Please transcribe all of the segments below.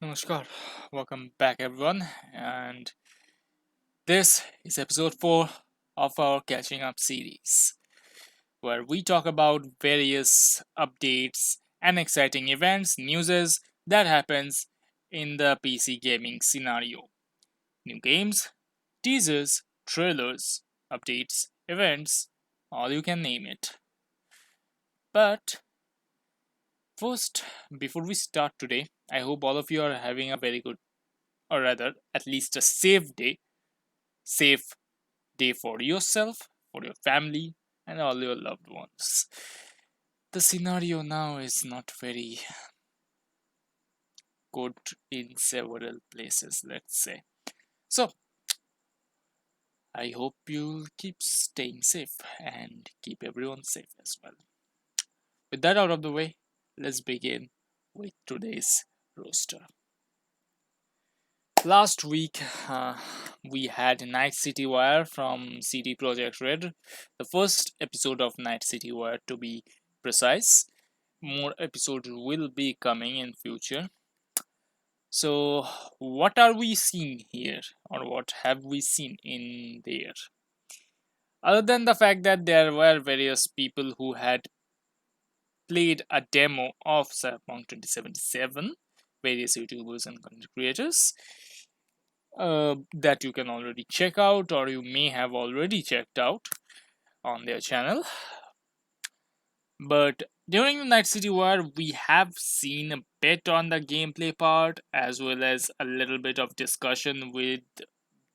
Namaskar, welcome back everyone, and this is episode 4 of our Catching Up series, where we talk about various updates and exciting events, newses that happens in the PC gaming scenario. New games, teasers, trailers, updates, events, all you can name it. But first, before we start today, I hope all of you are having a very good, or rather, at least a safe day for yourself, for your family, and all your loved ones. The scenario now is not very good in several places, let's say. So, I hope you keep staying safe and keep everyone safe as well. With that out of the way, let's begin with today's roster. Last week, we had Night City Wire from CD Projekt Red, the first episode of Night City Wire to be precise. More episodes will be coming in future. So, what are we seeing here, or what have we seen in there? Other than the fact that there were various people who had played a demo of Cyberpunk 2077, various YouTubers and content creators, that you can already check out, or you may have already checked out on their channel. But during the Night City War, we have seen a bit on the gameplay part, as well as a little bit of discussion with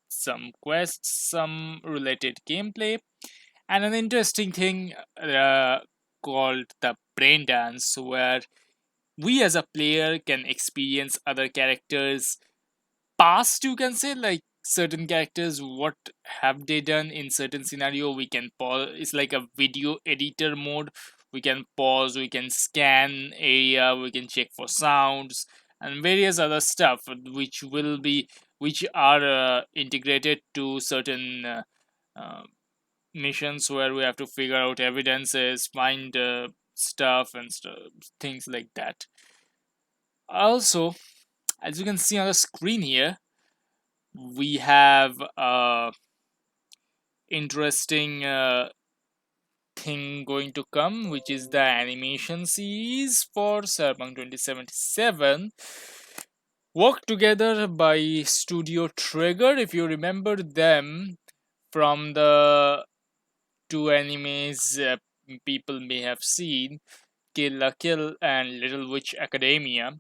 some quests, some related gameplay, and an interesting thing called the Brain Dance, where we as a player can experience other characters' past, you can say, like certain characters, what have they done in certain scenario. We can pause, it's like a video editor mode. We can pause, we can scan area, we can check for sounds and various other stuff which are integrated to certain uh, missions, where we have to figure out evidences, find stuff and things like that. Also, as you can see on the screen here, we have a interesting thing going to come, which is the animation series for Cyberpunk 2077, worked together by Studio Trigger. If you remember them from the two animes people may have seen, Kill la Kill and Little Witch Academia.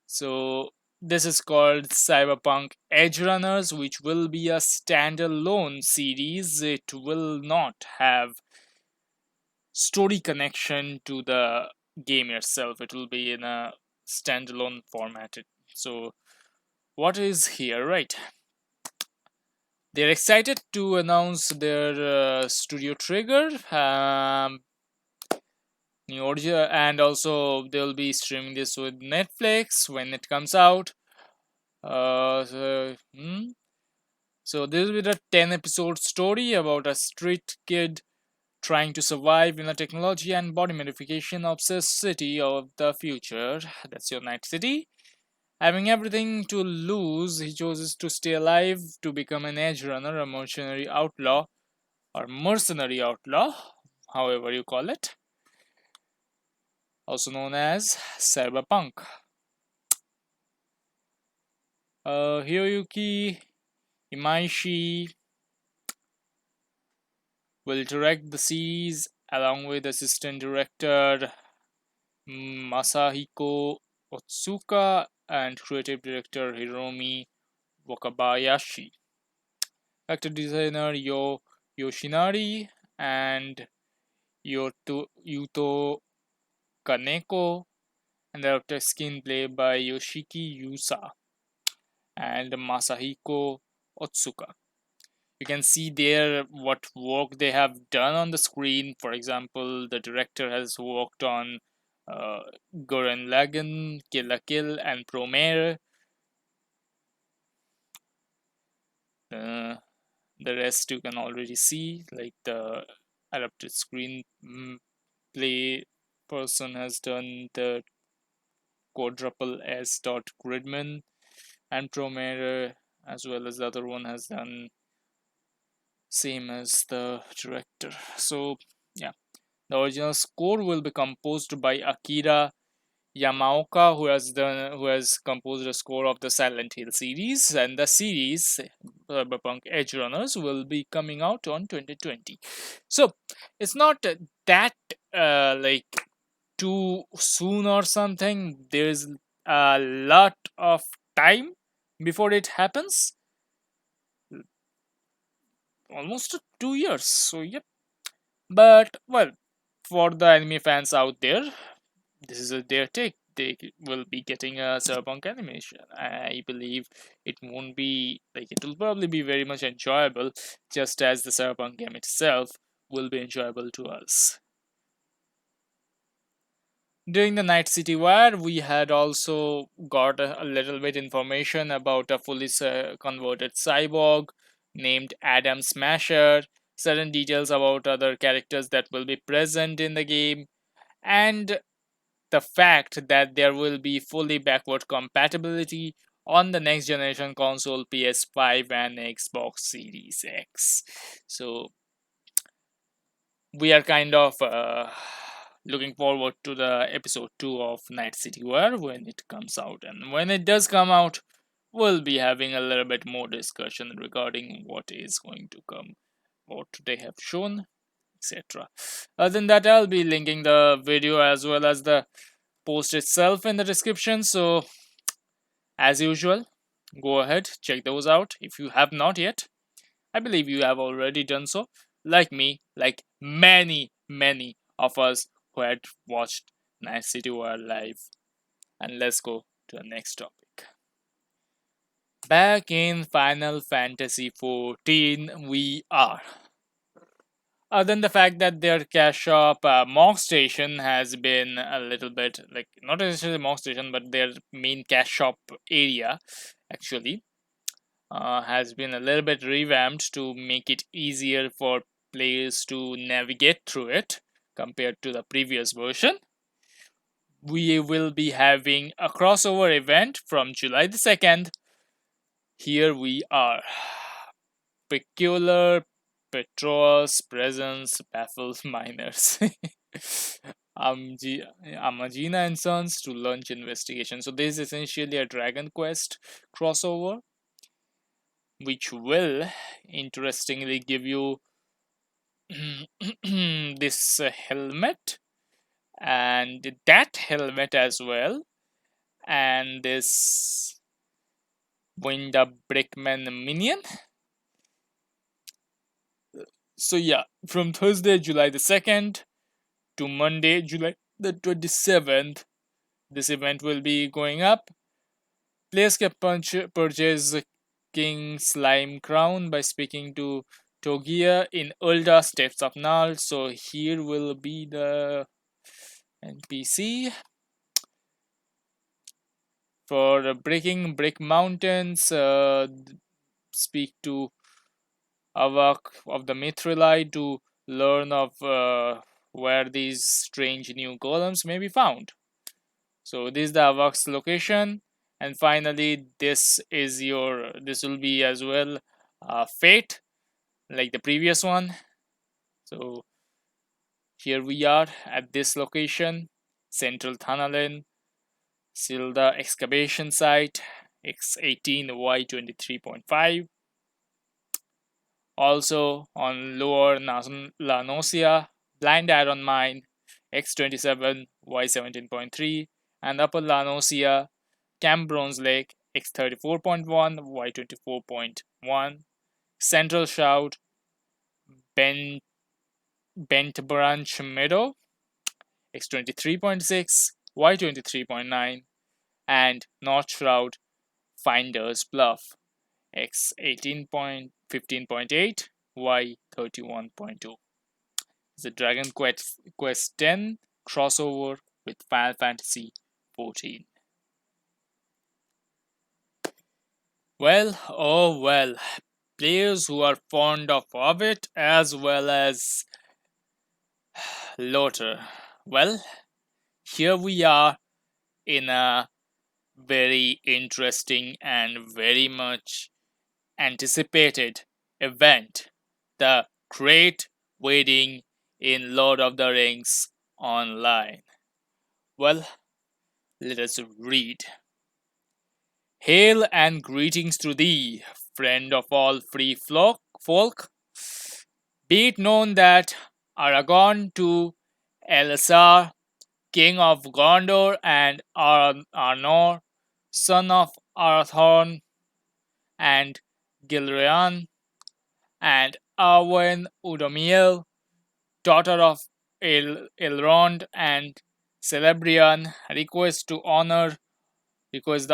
So this is called Cyberpunk Edgerunners, which will be a standalone series. It will not have story connection to the game itself. It will be in a standalone format. So what is here, right? They're excited to announce their Studio Trigger new audio, and also they'll be streaming this with Netflix when it comes out. Uh, so, hmm? So this will be the 10 episode story about a street kid trying to survive in a technology and body modification obsessed city of the future. That's your Night City. Having everything to lose, he chooses to stay alive to become an edge runner, a mercenary outlaw, however you call it, also known as Cyberpunk. Hiroyuki Imaishi will direct the series along with assistant director Masahiko Otsuka and creative director Hiromi Wakabayashi. Actor designer Yoshinari and Yuto Kaneko, and director screenplay by Yoshiki Yusa and Masahiko Otsuka. You can see there what work they have done on the screen. For example, the director has worked on uh, Gurren Lagann, Kill la Kill, and Promare. Uh, the rest you can already see, like the adapted screen play person has done the Quadruple S. Gridman and Promare, as well as the other one has done same as the director. So yeah, the original score will be composed by Akira Yamaoka, who has composed the score of the Silent Hill series, and the series Cyberpunk Edgerunners will be coming out on 2020. So it's not that like too soon or something. There's a lot of time before it happens, almost 2 years. So yep. But well, for the anime fans out there, this is their take. They will be getting a cyberpunk animation. I believe it won't be like it will probably be very much enjoyable, just as the cyberpunk game itself will be enjoyable to us. During the Night City Wire, we had also got a little bit information about a fully converted cyborg named Adam Smasher, certain details about other characters that will be present in the game, and the fact that there will be fully backward compatibility on the next generation console PS5 and Xbox Series X. So we are kind of looking forward to the episode 2 of Night City Wire when it comes out. And when it does come out, we'll be having a little bit more discussion regarding what is going to come, what they have shown, etc. Other than that, I'll be linking the video as well as the post itself in the description. So, as usual, go ahead, check those out if you have not yet. I believe you have already done so, like me, like many of us who had watched Night City Wire live. And let's go to the next topic. Back in Final Fantasy XIV, we are. Other than the fact that their cash shop, Mog Station, has been a little bit like not necessarily Mog Station, but their main cash shop area actually has been a little bit revamped to make it easier for players to navigate through it compared to the previous version. We will be having a crossover event from July the 2nd. Here we are. Peculiar Petro's presence baffles miners. Amagina and Sons to launch investigation. So this is essentially a Dragon Quest crossover, which will interestingly give you this helmet and that helmet as well, and this Wind Up Brickman minion. So yeah, from Thursday, July the 2nd to Monday, July the 27th, this event will be going up. Players can purchase King Slime Crown by speaking to Togia in Ulda Steps of Nal. So here will be the NPC. For breaking Brick Mountains, speak to Avak of the Mithrili to learn of where these strange new golems may be found. So this is the Avak's location, and finally this will be as well Fate, like the previous one. So here we are at this location, Central Thanalan, Silda excavation site, X18Y23.5. Also on Lower Lanosia, Blind Iron Mine, X27Y17.3, and Upper Lanosia, Camp Bronze Lake, X34.1, Y24.1, Central Shout, Bent Branch Meadow, X23.6, Y23.9, and North Shroud, Finder's Bluff, X18.15.8, Y31.2. It's a Dragon Quest 10 crossover with Final Fantasy 14. Well, oh well, players who are fond of Orbit as well as Lothar. Well, here we are in a very interesting and very much anticipated event, the Great Wedding in Lord of the Rings Online. Well, let us read. Hail and greetings to thee, friend of all free folk. Be it known that Aragorn to Elisar, king of Gondor, and Arnor, son of Arathorn, and Gilrean, and Arwen Udomiel, daughter of Elrond and Celebrian, request the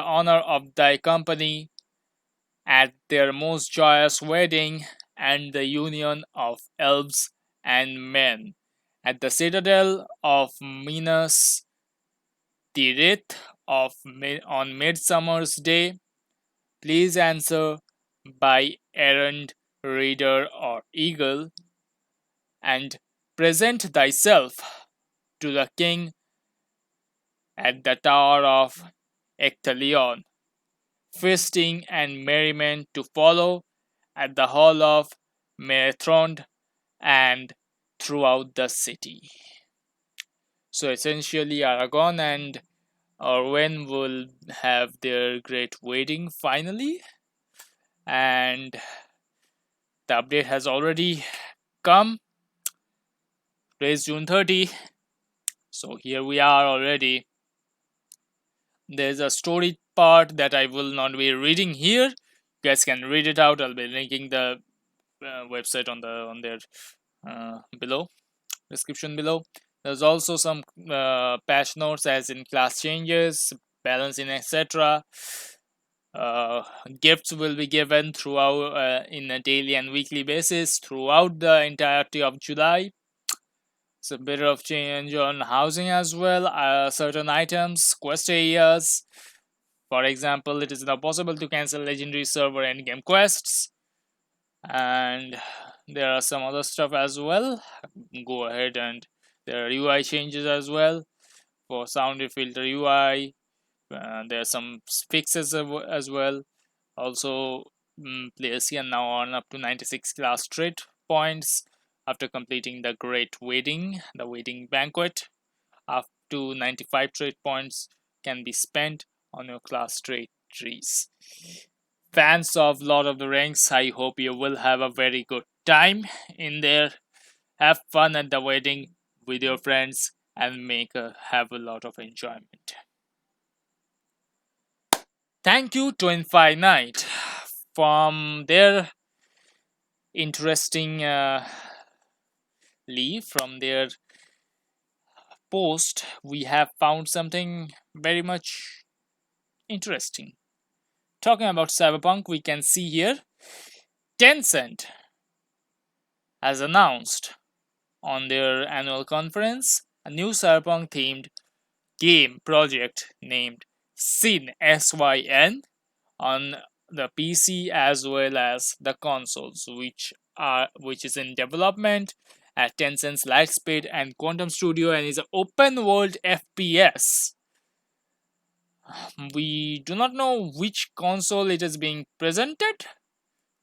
honor of thy company at their most joyous wedding and the union of elves and men at the citadel of Minas Tirith on Midsummer's Day. Please answer by errand, reader, or eagle, and present thyself to the king at the tower of Ectelion. Feasting and merriment to follow at the hall of Marathon and throughout the city. So essentially, Aragorn and Arwen will have their great wedding finally, and the update has already come. Today's June 30, so here we are already. There's a story part that I will not be reading here. You guys can read it out. I'll be linking the website on their below description below. There's also some patch notes, as in class changes, balancing, etc. Gifts will be given throughout in a daily and weekly basis throughout the entirety of July. It's a bit of change on housing as well. Certain items, quest areas. For example, it is now possible to cancel legendary server endgame quests, and there are some other stuff as well. Go ahead, and there are UI changes as well for sound filter UI. There are some fixes as well. Also, players can now earn up to 96 class trait points after completing the Great Wedding, the wedding banquet. Up to 95 trait points can be spent on your class trait trees. Fans of Lord of the Rings, I hope you will have a very good time in there. Have fun at the wedding with your friends and have a lot of enjoyment. Thank you to Infinite from their interesting leave, from their post. We have found something very much interesting. Talking about Cyberpunk, we can see here Tencent has announced on their annual conference a new Cyberpunk themed game project named SYN on the PC as well as the consoles, which is in development at Tencent's Lightspeed and Quantum Studio and is an open world FPS. We do not know which console it is being presented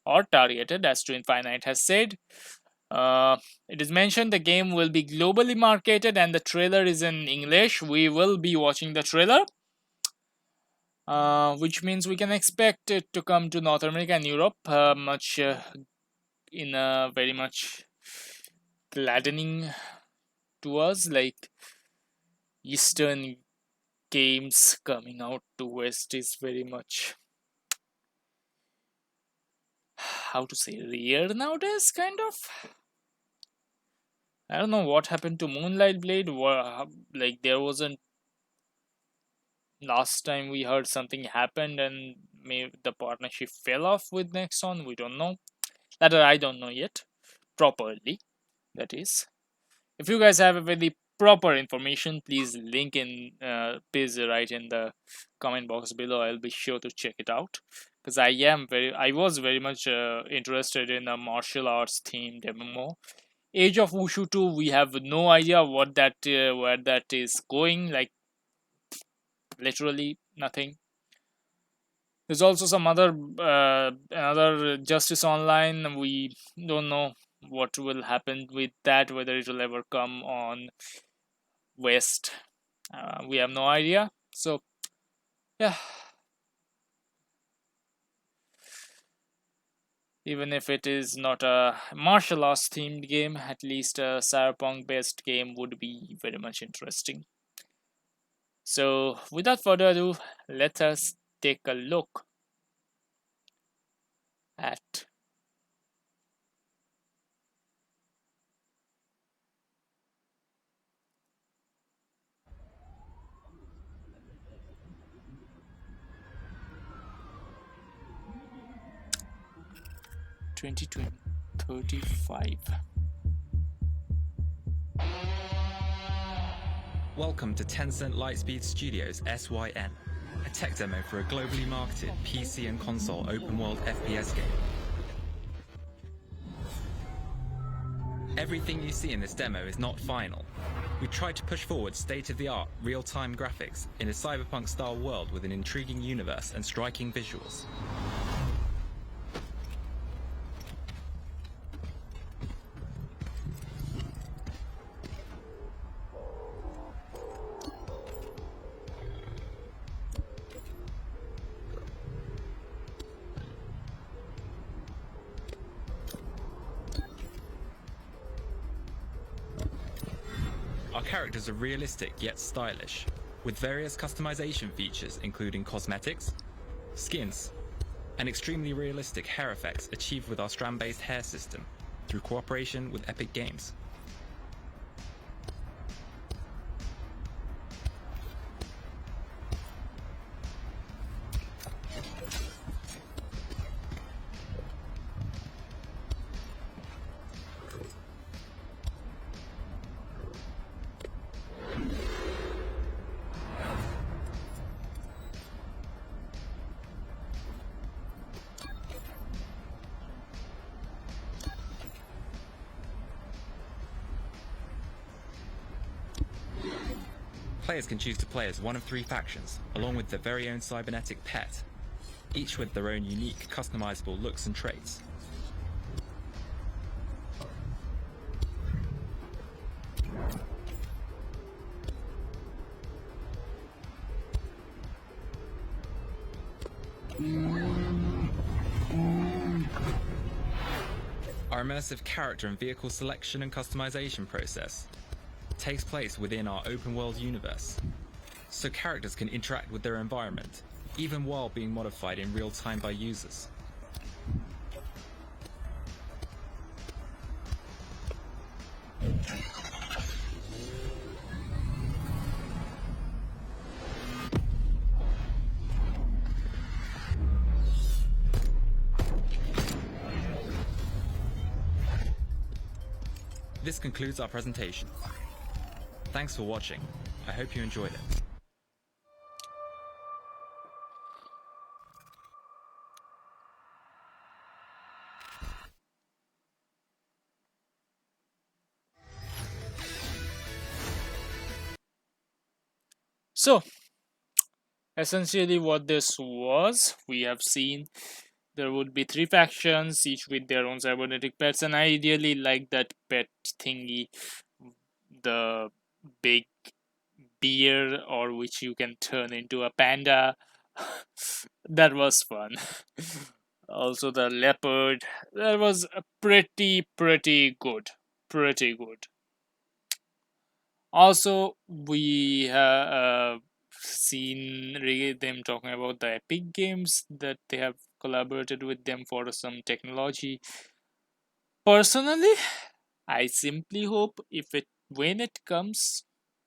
or targeted, as to Infinite has said. It is mentioned the game will be globally marketed and the trailer is in English. We will be watching the trailer, which means we can expect it to come to North America and Europe in a very much gladdening to us, like Eastern games coming out to West is very much, how to say, rare nowadays, kind of. I don't know what happened to Moonlight Blade. Like, there wasn't, last time we heard something happened and maybe the partnership fell off with Nexon. We don't know. That I don't know yet properly. That is, if you guys have a very proper information, please please write in the comment box below. I'll be sure to check it out, because I was very much interested in a martial arts themed MMO. Age of Wushu 2, we have no idea what that where that is going. Like, literally nothing. There's also some other another Justice Online. We don't know what will happen with that, whether it will ever come on West. We have no idea. So yeah, even if it is not a martial arts themed game, at least a cyberpunk based game would be very much interesting. So without further ado, let us take a look at 2035. Welcome to Tencent Lightspeed Studios SYN, a tech demo for a globally marketed PC and console open-world FPS game. Everything you see in this demo is not final. We tried to push forward state-of-the-art, real-time graphics in a cyberpunk-style world with an intriguing universe and striking visuals. Our characters are realistic yet stylish, with various customization features including cosmetics, skins, and extremely realistic hair effects achieved with our strand-based hair system through cooperation with Epic Games. Players can choose to play as one of 3 factions, along with their very own cybernetic pet, each with their own unique, customizable looks and traits. Our immersive character and vehicle selection and customization process takes place within our open world universe, so characters can interact with their environment, even while being modified in real time by users. This concludes our presentation. Thanks for watching. I hope you enjoyed it. So essentially what this was, we have seen there would be 3 factions, each with their own cybernetic pets, and I really like that pet thingy, the big bear, or which you can turn into a panda. That was fun. Also the leopard, that was pretty good. Pretty good. Also, we have seen them talking about the Epic Games, that they have collaborated with them for some technology. Personally, I simply hope if it when it comes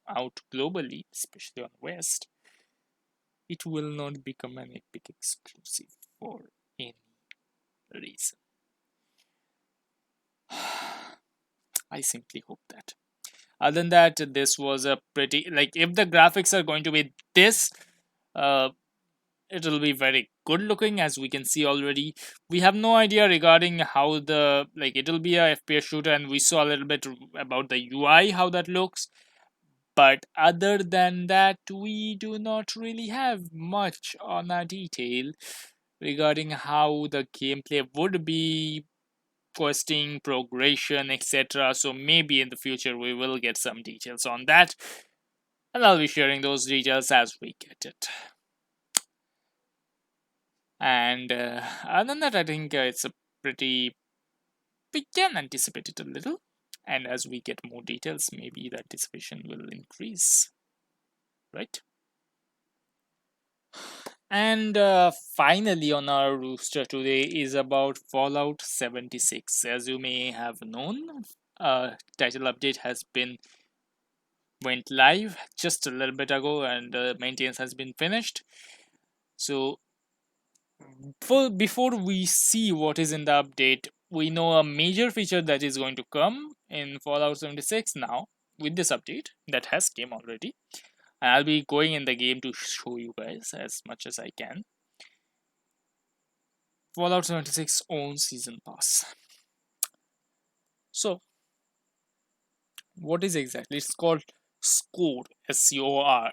out globally, especially on West, it will not become an Epic exclusive for any reason. I simply hope that. Other than that, this was a pretty, like, if the graphics are going to be this, uh, it'll be very good looking, as we can see already. We have no idea regarding how the, like, it'll be a FPS shooter, and we saw a little bit about the UI, how that looks. But other than that, we do not really have much on our detail regarding how the gameplay would be, questing, progression, etc. So maybe in the future we will get some details on that, and I'll be sharing those details as we get it. And other than that, I think it's a pretty, we can anticipate it a little. And as we get more details, maybe the anticipation will increase, right? And finally, on our rooster today is about Fallout 76. As you may have known, title update has been went live just a little bit ago, and maintenance has been finished. So, before we see what is in the update, we know a major feature that is going to come in Fallout 76 now with this update that has came already. And I'll be going in the game to show you guys as much as I can. Fallout 76 owns Season Pass. So, what is exactly? It's called Score, SCORE.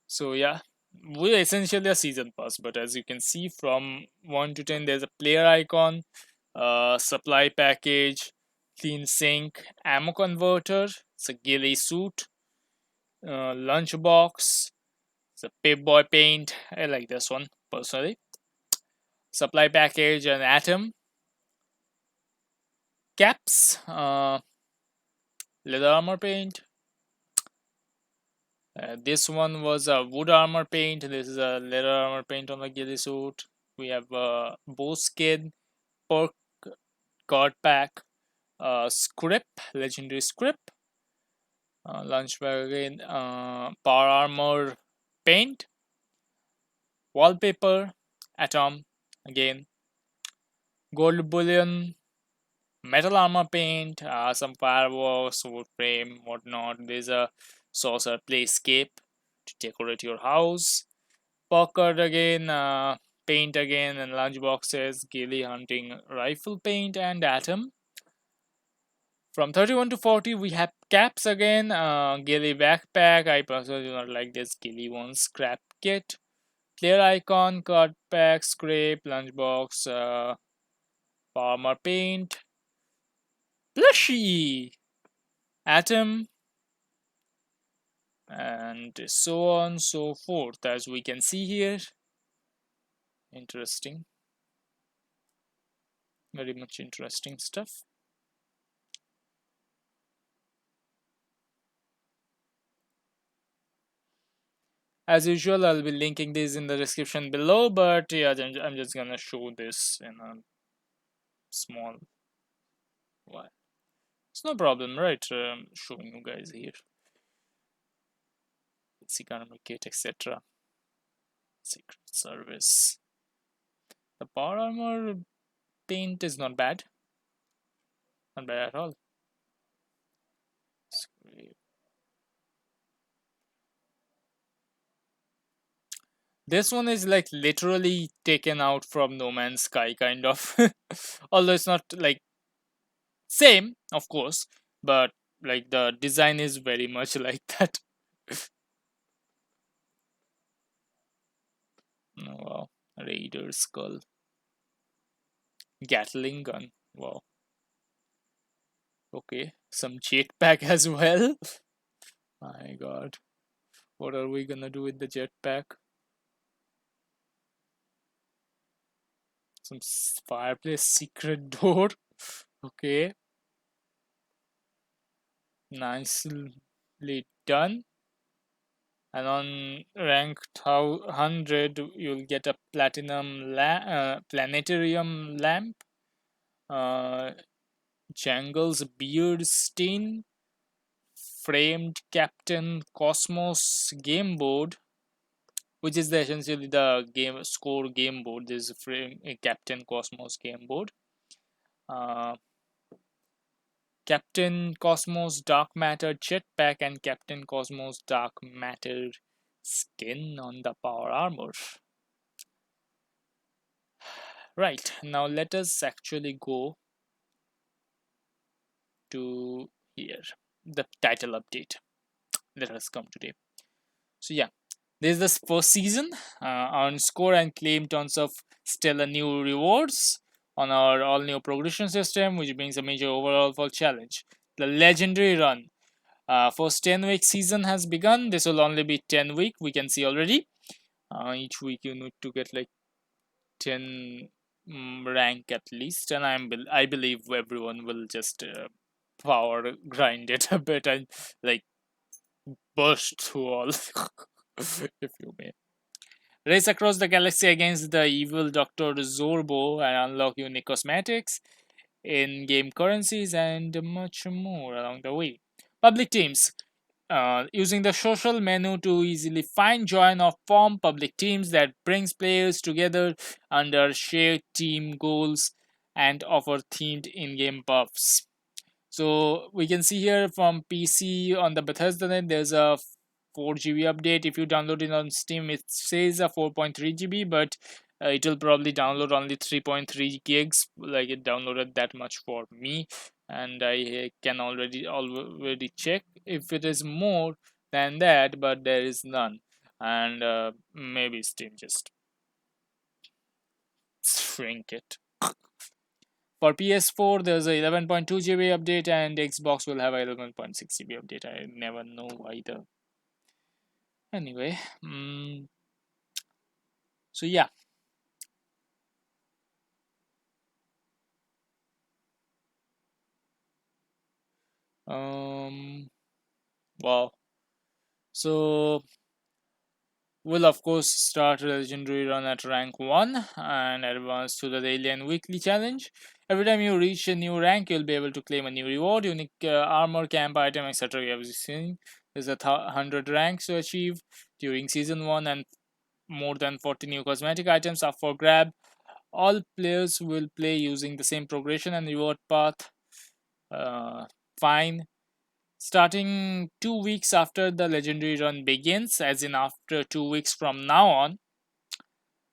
So, yeah, we're essentially a Season Pass, but as you can see from 1 to 10, there's a player icon, supply package, clean sink, ammo converter, it's a ghillie suit, lunchbox, it's a Pip-Boy paint. I like this one personally. Supply package, an atom, caps, leather armor paint. This one was a wood armor paint. This is a leather armor paint on the ghillie suit. We have a bow skin, perk guard pack, script, legendary script, lunch bag again, power armor paint, wallpaper, atom again, gold bullion, metal armor paint, some fireworks, wood frame, whatnot. There's a saucer playscape to decorate your house. Pocket again, paint again, and lunch boxes, ghillie hunting rifle paint, and atom. From 31 to 40, we have caps again, ghillie backpack. I personally do not like this ghillie one. Scrap kit, clear icon, card pack, scrape, lunchbox, farmer paint, plushie, atom, and so on so forth. As we can see here, interesting, very much interesting stuff. As usual, I'll be linking these in the description below, but yeah, I'm just gonna show this in a small while. It's no problem, right? Showing you guys here. Economic kit, etc. Secret service. The power armor paint is not bad. Not bad at all. This one is like literally taken out from No Man's Sky, kind of. Although it's not like same, of course, but like the design is very much like that. Oh, wow. Raider skull. Gatling gun. Wow. Okay. Some jetpack as well. My god. What are we gonna do with the jetpack? Some fireplace secret door. Okay. Nicely done. And on rank 100, you'll get a platinum planetarium lamp. Jangle's beard stain. Framed Captain Cosmos game board, which is essentially the game score game board. This is frame Captain Cosmos game board. Captain Cosmos Dark Matter jetpack and Captain Cosmos Dark Matter skin on the power armor. Right, now let us actually go to here, the title update. let us come today. So yeah, this is the first season. Earn score and claim tons of stellar new rewards on our all new progression system, which brings a major overall for challenge. The legendary run. First 10-week season has begun. This will only be 10 week. We can see already. Each week you need to get like 10 rank at least, and I believe everyone will just power grind it a bit and like burst through all, if you may. Race across the galaxy against the evil Dr. Zorbo and unlock unique cosmetics, in-game currencies, and much more along the way. Public teams. Using the social menu to easily find, join, or form public teams that brings players together under shared team goals and offer themed in-game buffs. So we can see here from PC on the Bethesda net, there's a 4 GB update. If you download it on Steam, it says a 4.3 GB, but it will probably download only 3.3 gigs. Like it downloaded that much for me, and I can already check if it is more than that, but there is none. And maybe Steam just shrink it. For PS4, there's a 11.2 GB update, and Xbox will have a 11.6 GB update. I never know either. Anyway, so yeah, wow. So we'll of course start a legendary run at rank 1 and advance to the daily and weekly challenge. Every time you reach a new rank, you'll be able to claim a new reward, unique armor, camp item, etc. You have seen there's a 100 ranks to achieve during season 1, and more than 40 new cosmetic items are for grab. All players will play using the same progression and reward path. Fine. Starting 2 weeks after the legendary run begins, as in after 2 weeks from now on,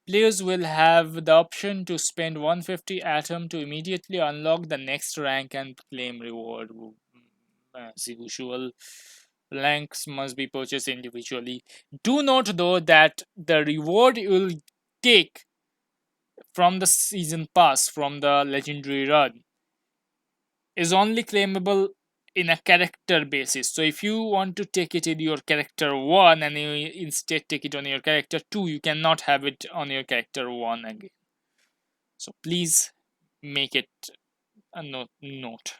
players will have the option to spend 150 atom to immediately unlock the next rank and claim reward. As usual, ranks must be purchased individually. Do note though that the reward you will take from the season pass from the legendary run is only claimable in a character basis. So if you want to take it in your character 1 and you instead take it on your character 2, you cannot have it on your character 1 again. So please make it a note.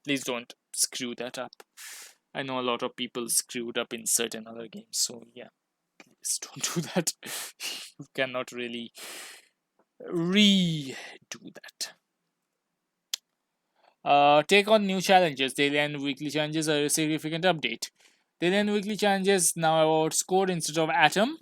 Please don't screw that up. I know a lot of people screwed up in certain other games, so yeah, please don't do that. You cannot really redo that. Take on new challenges. Daily and weekly challenges are a significant update. Daily and weekly challenges now award score instead of atom,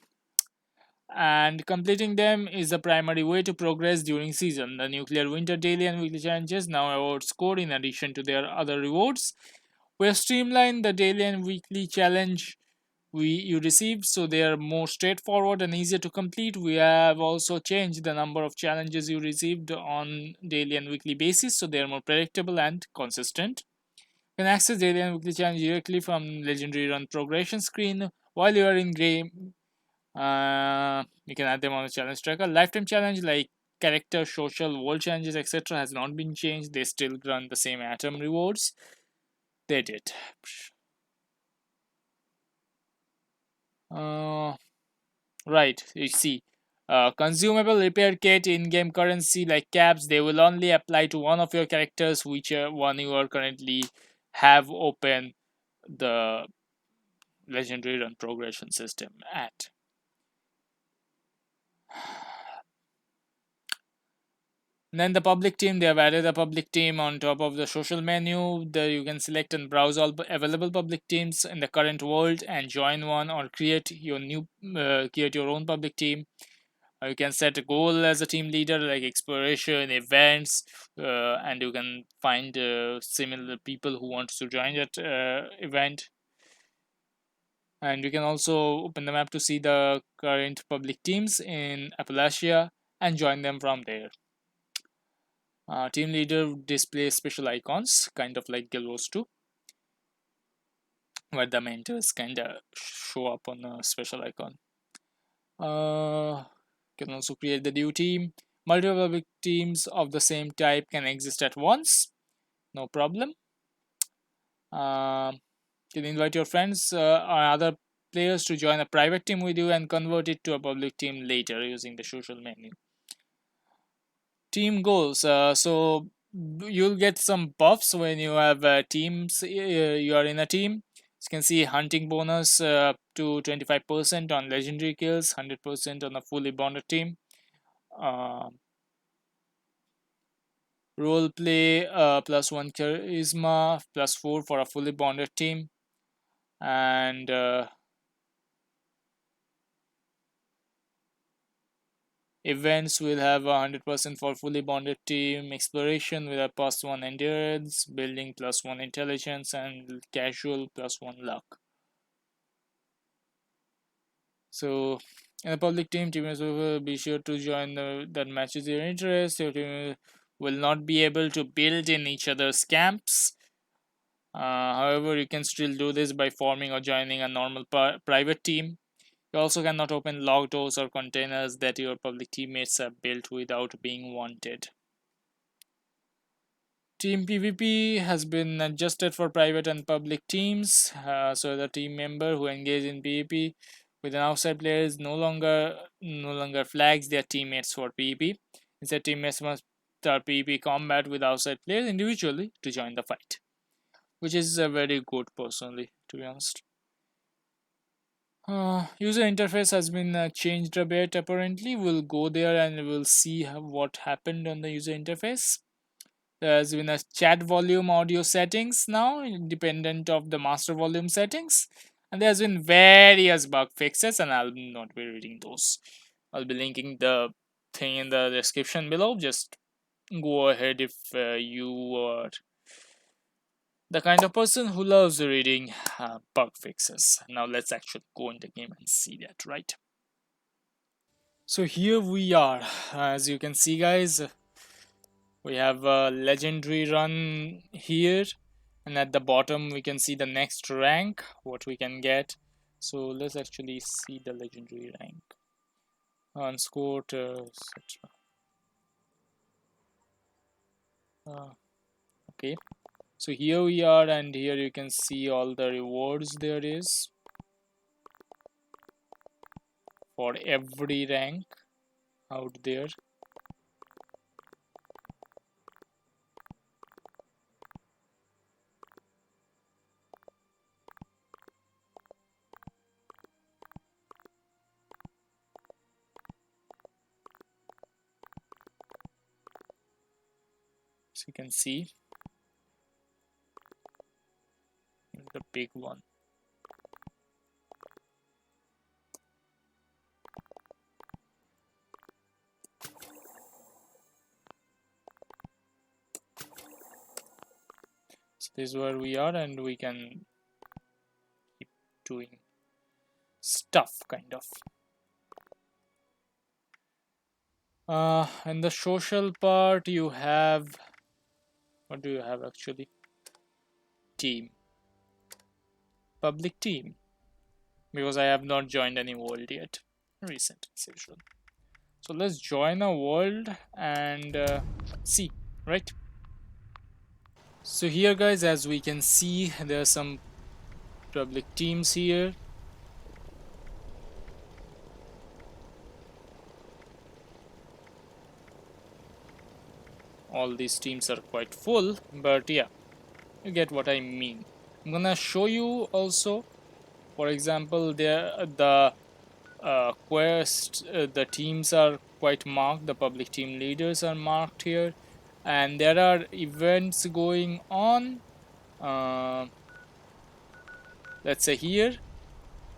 and completing them is the primary way to progress during season. The nuclear winter daily and weekly challenges now award score in addition to their other rewards. We have streamlined the daily and weekly challenge you receive, so they are more straightforward and easier to complete. We have also changed the number of challenges you received on daily and weekly basis, so they are more predictable and consistent. You can access daily and weekly challenge directly from legendary run progression screen while you are in game. You can add them on the challenge tracker. Lifetime challenge like character, social, world challenges, etc. has not been changed. They still run the same atom rewards. They did. Uh, right, you see. Consumable repair kit in-game currency like caps, they will only apply to one of your characters, which one you are currently have open the legendary run progression system at. Then the public team, they have added a public team on top of the social menu. There you can select and browse all available public teams in the current world and join one or create your own public team. You can set a goal as a team leader like exploration, events, and you can find similar people who want to join that event. And you can also open the map to see the current public teams in Appalachia and join them from there. Team leader displays special icons, kind of like Guild Wars 2. where the mentors kind of show up on a special icon. Uh, can also create the new team. Multiple public teams of the same type can exist at once, no problem. You can invite your friends or other players to join a private team with you and convert it to a public team later using the social menu. Team goals. So you'll get some buffs when you have teams. You are in a team. As you can see, hunting bonus up to 25% on legendary kills, 100% on a fully bonded team. Uh, Role play +1 charisma, +4 for a fully bonded team, and events will have 100% for fully bonded team. Exploration will have +1 endurance, building +1 intelligence, and casual +1 luck. So in a public team, teammates will be sure to join that matches your interest. Your team will not be able to build in each other's camps. However, you can still do this by forming or joining a normal private team. You also cannot open locked doors or containers that your public teammates have built without being wanted. Team PvP has been adjusted for private and public teams, so the team member who engage in PvP with an outside player is no longer flags their teammates for PvP. Instead, teammates must start PvP combat with outside players individually to join the fight, which is very good personally, to be honest. User interface has been changed a bit apparently. We'll go there and we'll see what happened on the user interface. There's been a chat volume audio settings now, independent of the master volume settings. And there's been various bug fixes, and I'll not be reading those. I'll be linking the thing in the description below. Just go ahead if you are the kind of person who loves reading bug fixes. Now let's actually go in the game and see that, right? So here we are. As you can see, guys, we have a legendary run here, and at the bottom we can see the next rank, what we can get. So let's actually see the legendary rank. Unscored, etc. Okay, so here we are, and here you can see all the rewards there is for every rank out there. So you can see the big one. So this is where we are, and we can keep doing stuff, kind of. In the social part, you have, what do you have actually? Team, public team, because I have not joined any world yet. Recent session. So let's join a world and see, right? So here, guys, as we can see, there are some public teams here. All these teams are quite full, but yeah, you get what I mean. I'm gonna show you also, for example, the quest, the teams are quite marked, the public team leaders are marked here, and there are events going on. uh, let's say here,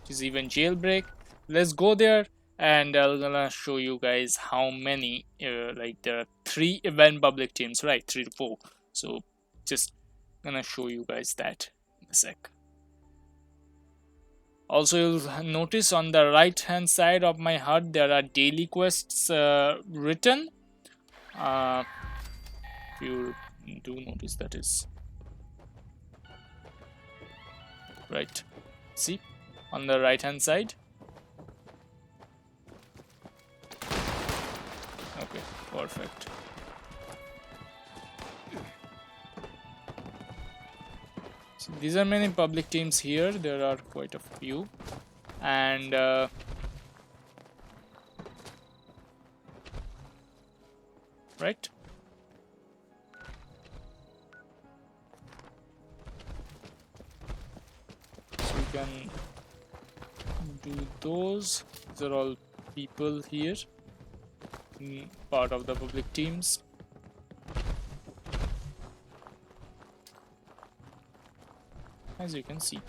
which is even jailbreak. Let's go there, and I'm gonna show you guys how many, like there are 3 event public teams, right? 3 to 4. So just gonna show you guys that in a sec. Also, you'll notice on the right hand side of my HUD there are daily quests written. You do notice that is right? See, on the right hand side. Okay, perfect. So these are many public teams here. There are quite a few, and right. So we can do those. These are all people here, part of the public teams. As you can see.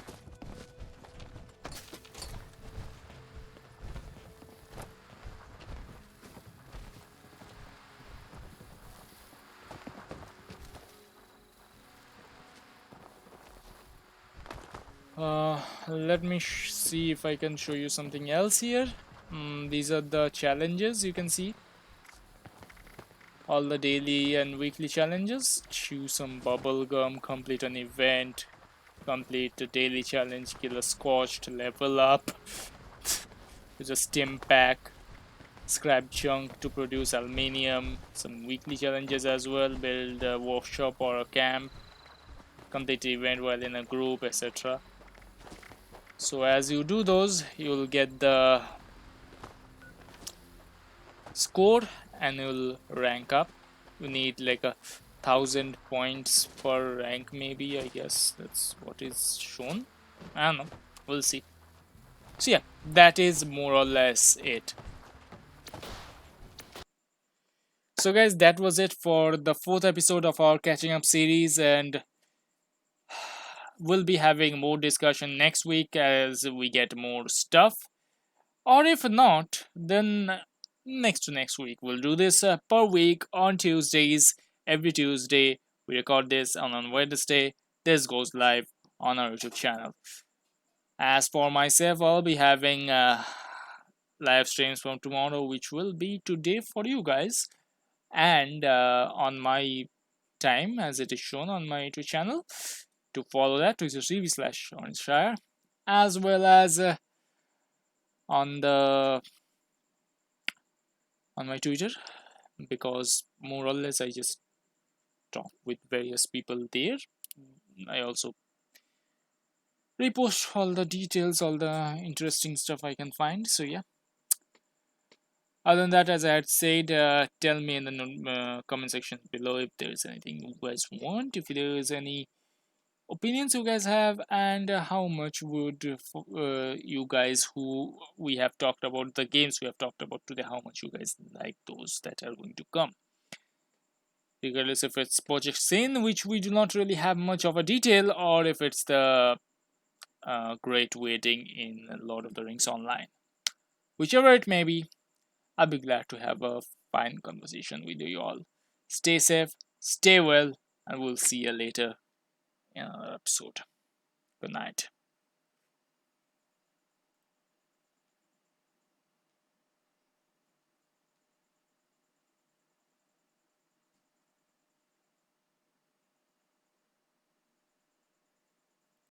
Let me see if I can show you something else here. These are the challenges. You can see all the daily and weekly challenges. Chew some bubble gum, complete an event, complete the daily challenge, kill a scorched, level up. There's a stim pack, scrap junk to produce aluminium, some weekly challenges as well, build a workshop or a camp, complete the event while in a group, etc. So as you do those, you'll get the score and you'll rank up. You need like 1,000 points per rank, maybe. I guess that's what is shown. I don't know, we'll see. So yeah, that is more or less it. So guys, that was it for the 4th episode of our catching up series, and we'll be having more discussion next week as we get more stuff. Or if not, then next to next week. We'll do this per week on Tuesdays. Every Tuesday, we record this, and on Wednesday, this goes live on our YouTube channel. As for myself, I'll be having live streams from tomorrow, which will be today for you guys, and on my time as it is shown on my YouTube channel. To follow that, twitch.tv/OrangeShire, as well as on the on my Twitter, because more or less I just talk with various people there. I also repost all the details, all the interesting stuff I can find. So yeah. Other than that, as I had said, tell me in the comment section below if there is anything you guys want, if there is any opinions you guys have, and how much would you guys who we have talked about, the games we have talked about today, how much you guys like those that are going to come, regardless if it's Project Sin, which we do not really have much of a detail, or if it's the Great Waiting in Lord of the Rings Online. Whichever it may be, I'll be glad to have a fine conversation with you all. Stay safe, stay well, and we'll see you later in another episode. Good night.